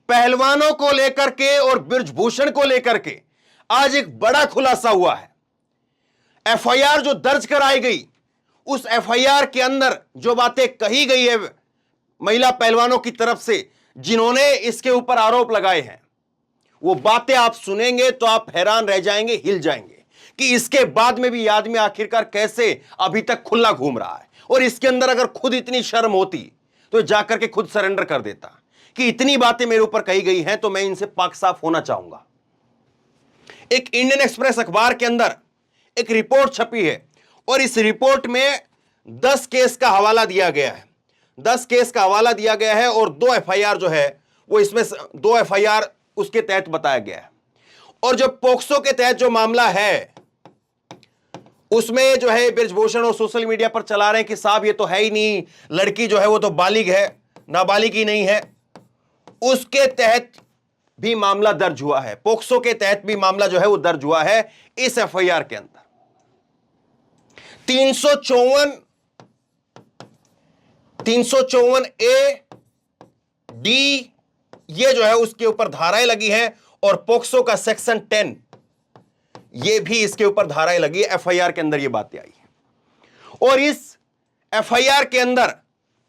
पहलवानों को लेकर के और बृजभूषण को लेकर के आज एक बड़ा खुलासा हुआ है। एफआईआर जो दर्ज कराई गई, उस एफआईआर के अंदर जो बातें कही गई है महिला पहलवानों की तरफ से, जिन्होंने इसके ऊपर आरोप लगाए हैं, वो बातें आप सुनेंगे तो आप हैरान रह जाएंगे, हिल जाएंगे कि इसके बाद में भी आदमी आखिरकार कैसे अभी तक खुला घूम रहा है। और इसके अंदर अगर खुद इतनी शर्म होती तो जाकर के खुद सरेंडर कर देता कि इतनी बातें मेरे ऊपर कही गई हैं तो मैं इनसे पाक साफ होना चाहूंगा। एक इंडियन एक्सप्रेस अखबार के अंदर एक रिपोर्ट छपी है और इस रिपोर्ट में 10 केस का हवाला दिया गया है। 10 केस का हवाला दिया गया है और 2 एफआईआर जो है वो इसमें 2 एफआईआर उसके तहत बताया गया है। और जो पोक्सो के तहत जो मामला है उसमें जो है बृजभूषण और सोशल मीडिया पर चला रहे हैं कि साहब ये तो है ही नहीं, लड़की जो है वो तो बालिग है, नाबालिग ही नहीं है। उसके तहत भी मामला दर्ज हुआ है, पोक्सो के तहत भी मामला जो है वो दर्ज हुआ है इस एफआईआर के अंदर। 354 ए डी ये जो है उसके ऊपर धाराएं लगी हैं और पोक्सो का सेक्शन 10 ये भी इसके ऊपर धाराएं लगी है। एफआईआर के अंदर ये बातें आई है और इस एफआईआर के अंदर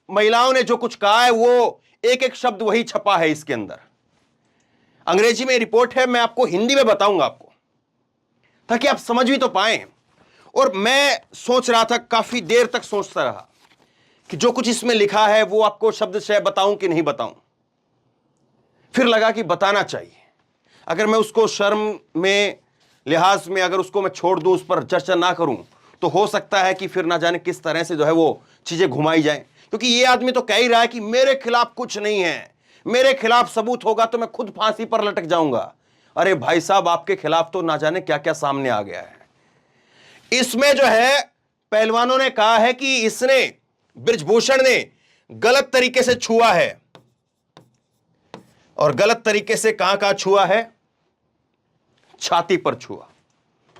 महिलाओं ने जो कुछ कहा है वो एक एक शब्द वही छपा है इसके अंदर। अंग्रेजी में रिपोर्ट है, मैं आपको हिंदी में बताऊंगा आपको ताकि आप समझ भी तो पाएं। और मैं सोच रहा था, काफी देर तक सोचता रहा कि जो कुछ इसमें लिखा है वो आपको शब्द से बताऊं कि नहीं बताऊं। फिर लगा कि बताना चाहिए। अगर मैं उसको शर्म में, लिहाज में अगर उसको मैं छोड़ दूं, उस पर चर्चा ना करूं, तो हो सकता है कि फिर ना जाने किस तरह से जो है वो चीजें घुमाई जाएं। क्योंकि ये आदमी तो कह ही रहा है कि मेरे खिलाफ कुछ नहीं है, मेरे खिलाफ सबूत होगा तो मैं खुद फांसी पर लटक जाऊंगा। अरे भाई साहब, आपके खिलाफ तो ना जाने क्या क्या सामने आ गया है। इसमें जो है पहलवानों ने कहा है कि इसने, बृजभूषण ने गलत तरीके से छुआ है। और गलत तरीके से कहां कहां छुआ है? छाती पर छुआ,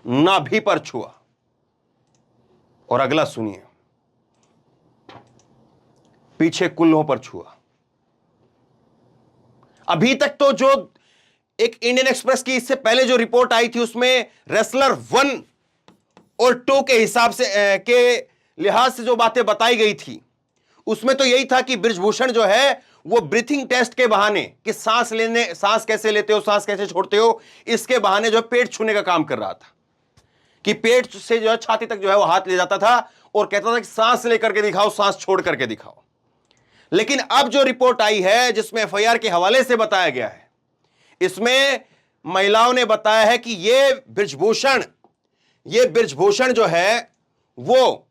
नाभि पर छुआ। और अगला सुनिए, पीछे कुल्हों पर छुआ। अभी तक तो जो एक इंडियन एक्सप्रेस की इससे पहले जो रिपोर्ट आई थी उसमें रेसलर 1 और 2 के हिसाब से के लिहाज से जो बातें बताई गई थी उसमें तो यही था कि बृजभूषण जो है वो ब्रीथिंग टेस्ट के बहाने, कि सांस कैसे लेते हो, सांस कैसे छोड़ते हो, इसके बहाने जो पेट छूने का काम कर रहा था। कि पेट से जो है छाती तक जो है वो हाथ ले जाता था और कहता था कि सांस लेकर के दिखाओ, सांस छोड़ करके दिखाओ। लेकिन अब जो रिपोर्ट आई है जिसमें एफआईआर के हवाले से बताया गया है, इसमें महिलाओं ने बताया है कि ये बृजभूषण जो है वो,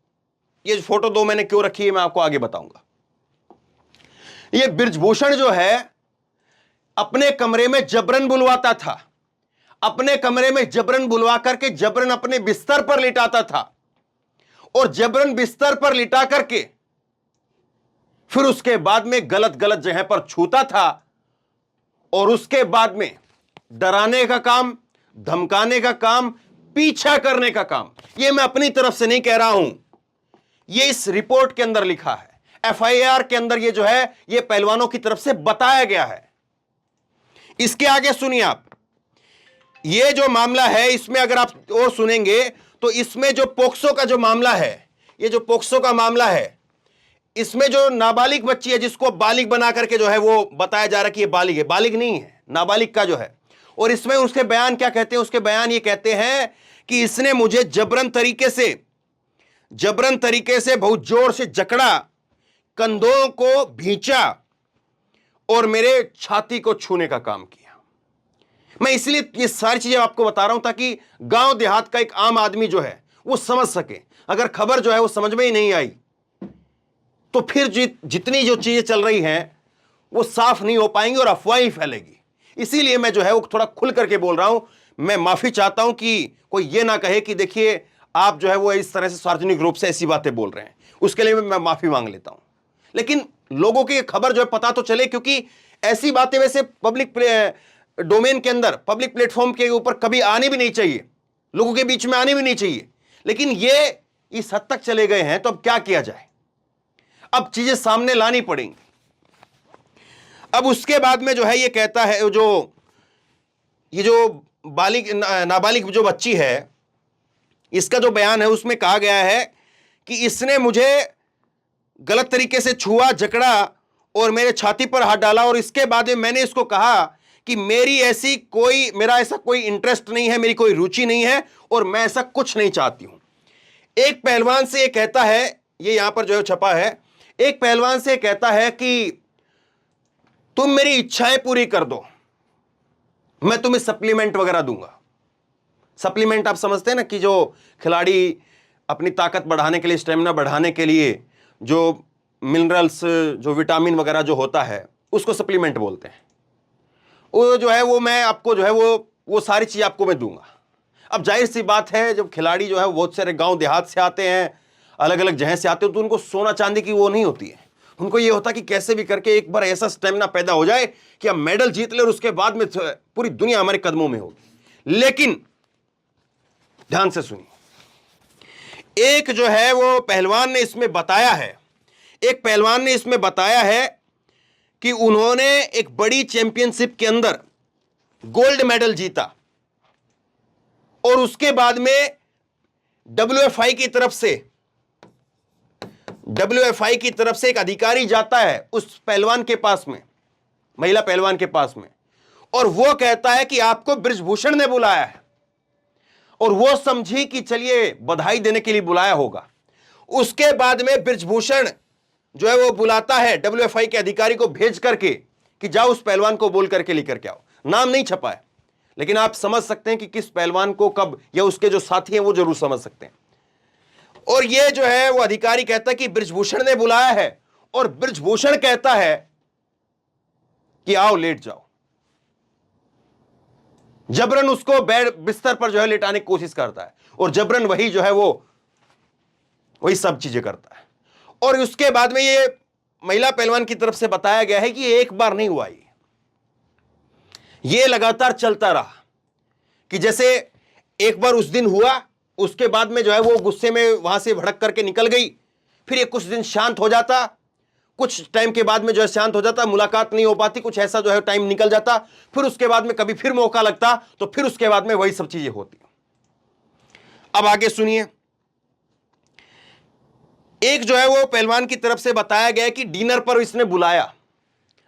ये फोटो 2 मैंने क्यों रखी है मैं आपको आगे बताऊंगा। ये बृजभूषण जो है अपने कमरे में जबरन बुलवाता था, अपने कमरे में जबरन बुलवा करके जबरन अपने बिस्तर पर लिटाता था और जबरन बिस्तर पर लिटा करके फिर उसके बाद में गलत गलत जगह पर छूता था और उसके बाद में डराने का काम, धमकाने का काम, पीछा करने का काम। यह मैं अपनी तरफ से नहीं कह रहा हूं, यह इस रिपोर्ट के अंदर लिखा है, एफआईआर के अंदर ये जो है ये पहलवानों की तरफ से बताया गया है। इसके आगे सुनिए आप, ये जो मामला है इसमें अगर आप और सुनेंगे तो इसमें जो पोक्सो का जो मामला है, ये जो पोक्सो का मामला है, इसमें जो नाबालिग बच्ची है जिसको बालिग बना करके जो है वो बताया जा रहा है कि ये बालिग है, बालिग नहीं है, नाबालिग का जो है। और इसमें उसके बयान क्या कहते हैं? उसके बयान ये कहते हैं कि इसने मुझे जबरन तरीके से बहुत जोर से जकड़ा, कंधों को भींचा और मेरे छाती को छूने का काम किया। मैं इसलिए ये सारी चीजें आपको बता रहा हूं ताकि गांव देहात का एक आम आदमी जो है वो समझ सके। अगर खबर जो है वो समझ में ही नहीं आई तो फिर जितनी जो चीजें चल रही हैं वो साफ नहीं हो पाएंगी और अफवाह ही फैलेगी। इसीलिए मैं जो है वो थोड़ा खुल करके बोल रहा हूं। मैं माफी चाहता हूं कि कोई ये ना कहे कि देखिए आप जो है वो इस तरह से सार्वजनिक रूप से ऐसी बातें बोल रहे हैं, उसके लिए मैं माफी मांग लेता हूं। लेकिन लोगों की खबर जो है पता तो चले, क्योंकि ऐसी बातें वैसे पब्लिक डोमेन के अंदर, पब्लिक प्लेटफॉर्म के ऊपर कभी आनी भी नहीं चाहिए, लोगों के बीच में आनी भी नहीं चाहिए। लेकिन ये इस हद तक चले गए हैं तो अब क्या किया जाए? अब चीजें सामने लानी पड़ेंगी। अब उसके बाद में जो है ये कहता है, ये जो नाबालिग जो बच्ची है, इसका जो बयान है उसमें कहा गया है कि इसने मुझे गलत तरीके से छुआ, जकड़ा और मेरे छाती पर हाथ डाला, और इसके बाद में मैंने इसको कहा कि मेरा ऐसा कोई इंटरेस्ट नहीं है, मेरी कोई रुचि नहीं है और मैं ऐसा कुछ नहीं चाहती हूं। एक पहलवान से ये कहता है, ये यहां पर जो है छपा है, एक पहलवान से कहता है कि तुम मेरी इच्छाएं पूरी कर दो, मैं तुम्हें सप्लीमेंट वगैरह दूंगा। सप्लीमेंट आप समझते हैं ना, कि जो खिलाड़ी अपनी ताकत बढ़ाने के लिए, स्टेमिना बढ़ाने के लिए जो मिनरल्स, जो विटामिन वगैरह जो होता है, उसको सप्लीमेंट बोलते हैं। वो जो है वो मैं आपको जो है वो सारी चीज़ आपको मैं दूंगा। अब जाहिर सी बात है, जब खिलाड़ी जो है बहुत सारे गांव देहात से आते हैं, अलग अलग जगह से आते हैं, तो उनको सोना चांदी की वो नहीं होती है। उनको ये होता कि कैसे भी करके एक बार ऐसा स्टेमिना पैदा हो जाए कि हम मेडल जीत ले और उसके बाद में पूरी दुनिया हमारे कदमों में होगी। लेकिन ध्यान से सुनिए, एक जो है वो पहलवान ने इसमें बताया है, एक पहलवान ने इसमें बताया है कि उन्होंने एक बड़ी चैंपियनशिप के अंदर गोल्ड मेडल जीता और उसके बाद में WFI की तरफ से एक अधिकारी जाता है उस पहलवान के पास में, महिला पहलवान के पास में, और वो कहता है कि आपको बृजभूषण ने बुलाया है, और वो समझी कि चलिए बधाई देने के लिए बुलाया होगा। उसके बाद में बृजभूषण जो है वो बुलाता है WFI के अधिकारी को भेज करके कि जाओ उस पहलवान को बोल करके लेकर के आओ। नाम नहीं छपा है, लेकिन आप समझ सकते हैं कि किस पहलवान को कब, या उसके जो साथी हैं वो जरूर समझ सकते हैं। और ये जो है वो अधिकारी कहता है कि बृजभूषण ने बुलाया है, और बृजभूषण कहता है कि आओ लेट जाओ। जबरन उसको बेड बिस्तर पर जो है लेटाने की कोशिश करता है, और जबरन वही जो है वो वही सब चीजें करता है। और उसके बाद में ये महिला पहलवान की तरफ से बताया गया है कि एक बार नहीं हुआ, ये लगातार चलता रहा, कि जैसे एक बार उस दिन हुआ, उसके बाद में जो है वो गुस्से में वहां से भड़क करके निकल गई, फिर ये कुछ दिन शांत हो जाता, कुछ टाइम के बाद में जो है शांत हो जाता, मुलाकात नहीं हो पाती, कुछ ऐसा जो है टाइम निकल जाता, फिर उसके बाद में कभी फिर मौका लगता, तो फिर उसके बाद में वही सब चीजें होती। अब आगे सुनिए, एक जो है वो पहलवान की तरफ से बताया गया कि डिनर पर इसने बुलाया,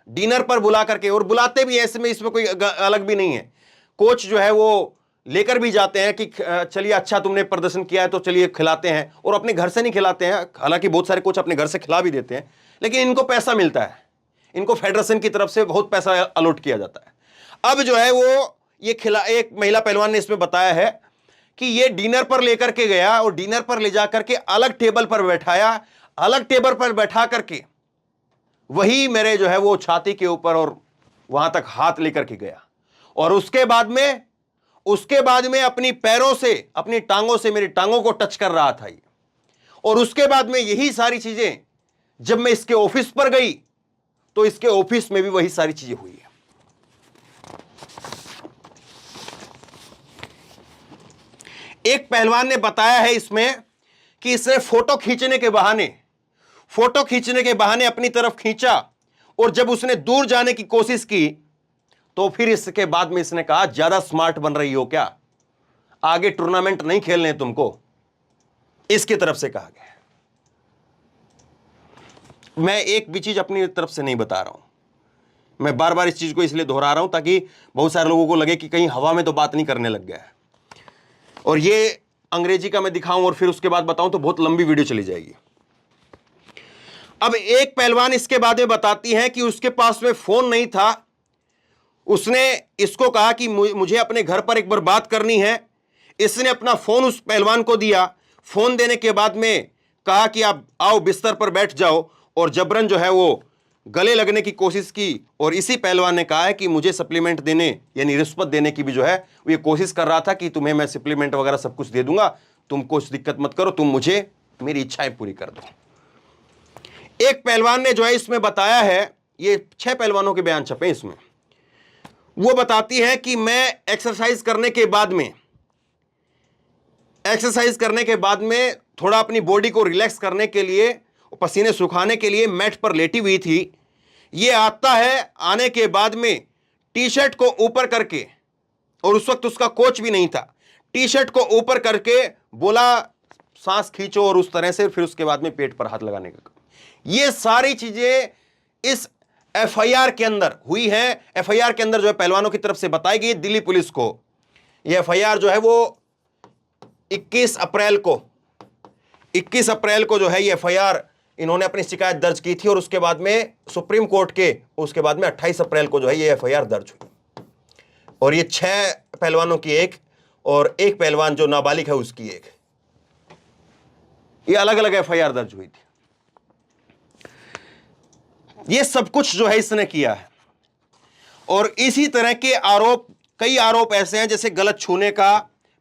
डिनर पर बुला करके, और बुलाते भी ऐसे में, इसमें कोई अलग भी नहीं है, कोच जो है वो लेकर भी जाते हैं कि चलिए अच्छा तुमने प्रदर्शन किया है तो चलिए खिलाते हैं, और अपने घर से नहीं खिलाते हैं, हालांकि बहुत सारे कोच अपने घर से खिला भी देते हैं, लेकिन इनको पैसा मिलता है, इनको फेडरेशन की तरफ से बहुत पैसा अलॉट किया जाता है। अब जो है वो ये एक महिला पहलवान ने इसमें बताया है कि ये डिनर पर लेकर के गया, और डिनर पर ले जाकर के अलग टेबल पर बैठाया, अलग टेबल पर बैठा करके वही मेरे जो है वो छाती के ऊपर और वहां तक हाथ लेकर के गया, और उसके बाद में अपनी पैरों से, अपनी टांगों से मेरी टांगों को टच कर रहा था ये। और उसके बाद में यही सारी चीजें जब मैं इसके ऑफिस पर गई तो इसके ऑफिस में भी वही सारी चीजें हुई है। एक पहलवान ने बताया है इसमें कि इसने फोटो खींचने के बहाने अपनी तरफ खींचा, और जब उसने दूर जाने की कोशिश की तो फिर इसके बाद में इसने कहा ज्यादा स्मार्ट बन रही हो क्या, आगे टूर्नामेंट नहीं खेलने तुमको, इसकी तरफ से कहा गया। मैं एक भी चीज अपनी तरफ से नहीं बता रहा हूं, मैं बार बार इस चीज को इसलिए दोहरा रहा हूं ताकि बहुत सारे लोगों को लगे कि कहीं हवा में तो बात नहीं करने लग गया है। और ये अंग्रेजी का मैं दिखाऊं और फिर उसके बाद बताऊं तो बहुत लंबी वीडियो चली जाएगी। अब एक पहलवान इसके बाद में बताती है कि उसके पास में फोन नहीं था, उसने इसको कहा कि मुझे अपने घर पर एक बार बात करनी है। इसने अपना फोन उस पहलवान को दिया, फोन देने के बाद में कहा कि आप आओ बिस्तर पर बैठ जाओ, और जबरन जो है वो गले लगने की कोशिश की, और इसी पहलवान ने कहा है कि मुझे सप्लीमेंट देने यानी रिश्वत देने की भी जो है वो ये कोशिश कर रहा था कि तुम्हें मैं सप्लीमेंट वगैरह सब कुछ दे दूंगा, तुम कुछ दिक्कत मत करो, तुम मुझे मेरी इच्छाएं पूरी कर दो। एक पहलवान ने जो है इसमें बताया है, ये 6 पहलवानों के बयान छपे इसमें, वो बताती है कि मैं एक्सरसाइज करने के बाद में थोड़ा अपनी बॉडी को रिलैक्स करने के लिए, पसीने सुखाने के लिए मैट पर लेटी हुई थी ये आता है, आने के बाद में टी शर्ट को ऊपर करके, और उस वक्त उसका कोच भी नहीं था, टी शर्ट को ऊपर करके बोला सांस खींचो, और उस तरह से फिर उसके बाद में पेट पर हाथ लगाने का काम। ये सारी चीजें इस एफआईआर के अंदर हुई है। एफआईआर के अंदर जो है पहलवानों की तरफ से बताई गई दिल्ली पुलिस को। ये एफआईआर जो है वो 21 अप्रैल को जो है ये एफआईआर इन्होंने अपनी शिकायत दर्ज की थी, और उसके बाद में सुप्रीम कोर्ट के उसके बाद में 28 अप्रैल को जो है ये एफआईआर दर्ज हुई। और ये 6 पहलवानों की एक, और एक पहलवान जो नाबालिग है उसकी एक, ये अलग अलग एफआईआर दर्ज हुई थी। ये सब कुछ जो है इसने किया है। और इसी तरह के आरोप, कई आरोप ऐसे हैं जैसे गलत छूने का,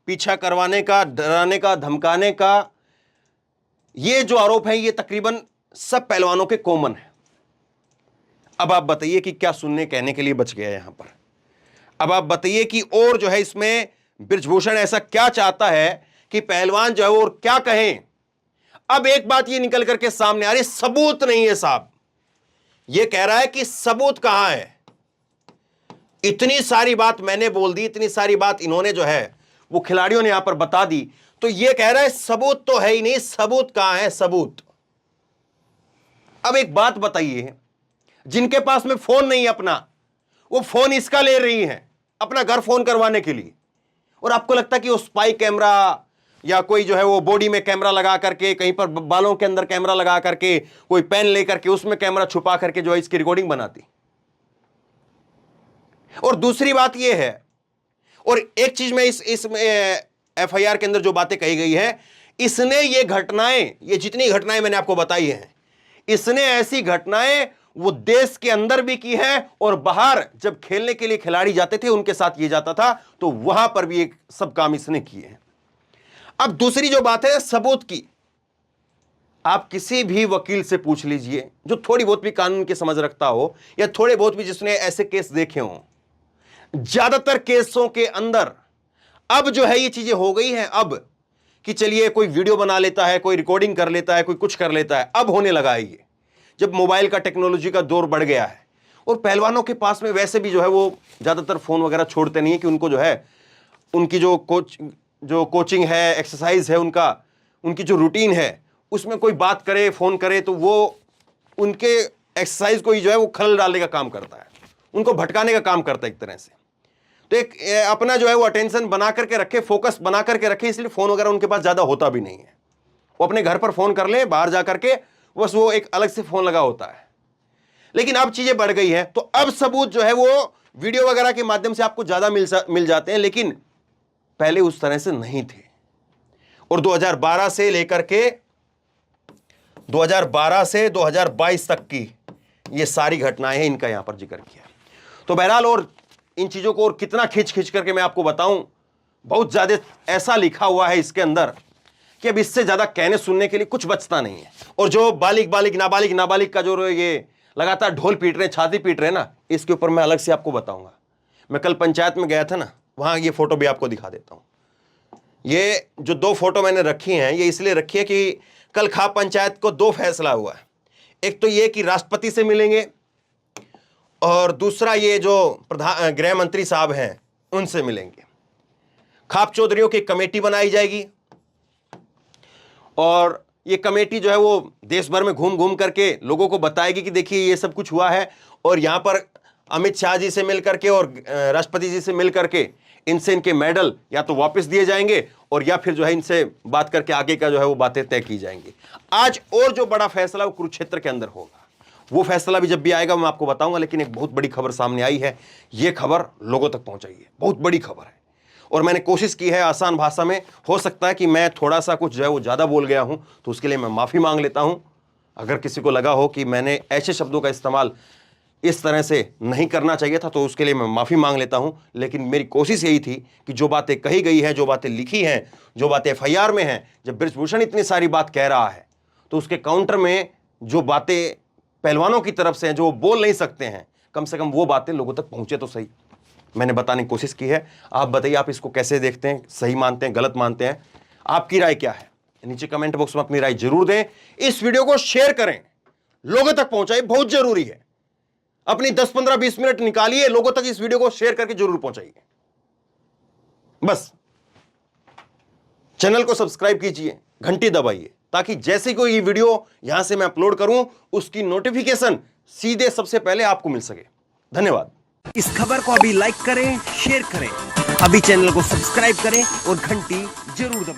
पीछा करवाने का, डराने का, धमकाने का। ये जो आरोप है ये तकरीबन सब पहलवानों के कॉमन है। अब आप बताइए कि क्या सुनने कहने के लिए बच गया यहां पर। अब आप बताइए कि और जो है इसमें बृजभूषण ऐसा क्या चाहता है कि पहलवान जो है और क्या कहें। अब एक बात ये निकल करके सामने आ रही, सबूत नहीं है साहब। ये कह रहा है कि सबूत कहां है। इतनी सारी बात मैंने बोल दी, इतनी सारी बात इन्होंने जो है वो खिलाड़ियों ने यहां पर बता दी, तो ये कह रहा है सबूत तो है ही नहीं, सबूत कहां है सबूत। अब एक बात बताइए, जिनके पास में फोन नहीं अपना, वो फोन इसका ले रही हैं अपना घर फोन करवाने के लिए, और आपको लगता है कि वो स्पाई कैमरा या कोई जो है वो बॉडी में कैमरा लगा करके, कहीं पर बालों के अंदर कैमरा लगा करके, कोई पेन लेकर के उसमें कैमरा छुपा करके जो है इसकी रिकॉर्डिंग बनाती। और दूसरी बात ये है, और एक चीज में इस एफआईआर के अंदर जो बातें कही गई है, इसने ये घटनाएं, ये जितनी घटनाएं मैंने आपको बताई हैं, इसने ऐसी घटनाएं वो देश के अंदर भी की है, और बाहर जब खेलने के लिए खिलाड़ी जाते थे उनके साथ ये जाता था, तो वहां पर भी एक सब काम इसने किए हैं। अब दूसरी जो बात है सबूत की, आप किसी भी वकील से पूछ लीजिए जो थोड़ी बहुत भी कानून की समझ रखता हो, या थोड़े बहुत भी जिसने ऐसे केस देखे हों। ज्यादातर केसों के अंदर अब जो है ये चीजें हो गई हैं, अब कि चलिए कोई वीडियो बना लेता है, कोई रिकॉर्डिंग कर लेता है, कोई कुछ कर लेता है। अब होने लगा है ये, जब मोबाइल का टेक्नोलॉजी का दौर बढ़ गया है, और पहलवानों के पास में वैसे भी जो है वो ज्यादातर फोन वगैरह छोड़ते नहीं है, कि उनको जो है उनकी जो कोचिंग है, एक्सरसाइज है, उनकी जो रूटीन है, उसमें कोई बात करे, फोन करे, तो वो उनके एक्सरसाइज को ही जो है वो खलल डालने का काम करता है, उनको भटकाने का काम करता है एक तरह से। तो एक अपना जो है वो अटेंशन बना करके रखे, फोकस बना करके रखे, इसलिए फोन वगैरह उनके पास ज्यादा होता भी नहीं है। वो अपने घर पर फोन कर ले, बाहर जा करके बस वो एक अलग से फोन लगा होता है। लेकिन अब चीजें बढ़ गई है, तो अब सबूत जो है वो वीडियो वगैरह के माध्यम से आपको ज्यादा मिल जाते हैं, लेकिन पहले उस तरह से नहीं थे। और 2012 से लेकर के 2022 तक की ये सारी घटनाएं हैं, इनका यहां पर जिक्र किया। तो बहरहाल, और इन चीजों को और कितना खींच करके मैं आपको बताऊं, बहुत ज्यादा ऐसा लिखा हुआ है इसके अंदर कि अब इससे ज्यादा कहने सुनने के लिए कुछ बचता नहीं है। और जो नाबालिग का जो ये लगातार ढोल पीट रहे, छाती पीट रहे ना, इसके ऊपर मैं अलग से आपको बताऊंगा। मैं कल पंचायत में गया था ना, वहां ये फोटो भी आपको दिखा देता हूं। ये जो 2 फोटो मैंने रखी हैं, ये इसलिए रखी है कि कल खाप पंचायत को 2 फैसला हुआ है। एक तो ये कि राष्ट्रपति से मिलेंगे, और दूसरा ये जो गृह मंत्री साहब हैं उनसे मिलेंगे। खाप चौधरियों की कमेटी बनाई जाएगी, और ये कमेटी जो है वो देश भर में घूम करके लोगों को बताएगी कि देखिए ये सब कुछ हुआ है, और यहां पर अमित शाह जी से मिल करके और राष्ट्रपति जी से मिल करके इनसे इनके मेडल या तो वापस दिए जाएंगे, और या फिर जो है इनसे बात करके आगे का जो है वो बातें तय की जाएंगी। आज और जो बड़ा फैसला वो कुरुक्षेत्र के अंदर होगा, वो फैसला भी जब भी आएगा मैं आपको बताऊंगा। लेकिन एक बहुत बड़ी खबर सामने आई है, ये खबर लोगों तक पहुंचाई है, बहुत बड़ी खबर है। और मैंने कोशिश की है आसान भाषा में, हो सकता है कि मैं थोड़ा सा कुछ जो है वो ज़्यादा बोल गया हूं, तो उसके लिए मैं माफ़ी मांग लेता हूं। अगर किसी को लगा हो कि मैंने ऐसे शब्दों का इस्तेमाल इस तरह से नहीं करना चाहिए था, तो उसके लिए मैं माफ़ी मांग लेता हूं। लेकिन मेरी कोशिश यही थी कि जो बातें कही गई हैं, जो बातें लिखी हैं, जो बातें एफआईआर में हैं, जब बृजभूषण इतनी सारी बात कह रहा है, तो उसके काउंटर में जो बातें पहलवानों की तरफ से हैं, जो वो बोल नहीं सकते हैं, कम से कम वो बातें लोगों तक पहुंचे तो सही, मैंने बताने की कोशिश की है। आप बताइए, आप इसको कैसे देखते हैं, सही मानते हैं, गलत मानते हैं, आपकी राय क्या है? नीचे कमेंट बॉक्स में अपनी राय जरूर दें। इस वीडियो को शेयर करें, लोगों तक पहुंचाएं, बहुत जरूरी है। अपनी 10, 15, 20 मिनट निकालिए, लोगों तक इस वीडियो को शेयर करके जरूर पहुंचाइए। बस चैनल को सब्सक्राइब कीजिए, घंटी दबाइए, ताकि जैसे कोई ये वीडियो यहां से मैं अपलोड करूं उसकी नोटिफिकेशन सीधे सबसे पहले आपको मिल सके। धन्यवाद। इस खबर को अभी लाइक करें, शेयर करें, अभी चैनल को सब्सक्राइब करें और घंटी जरूर दबाएं।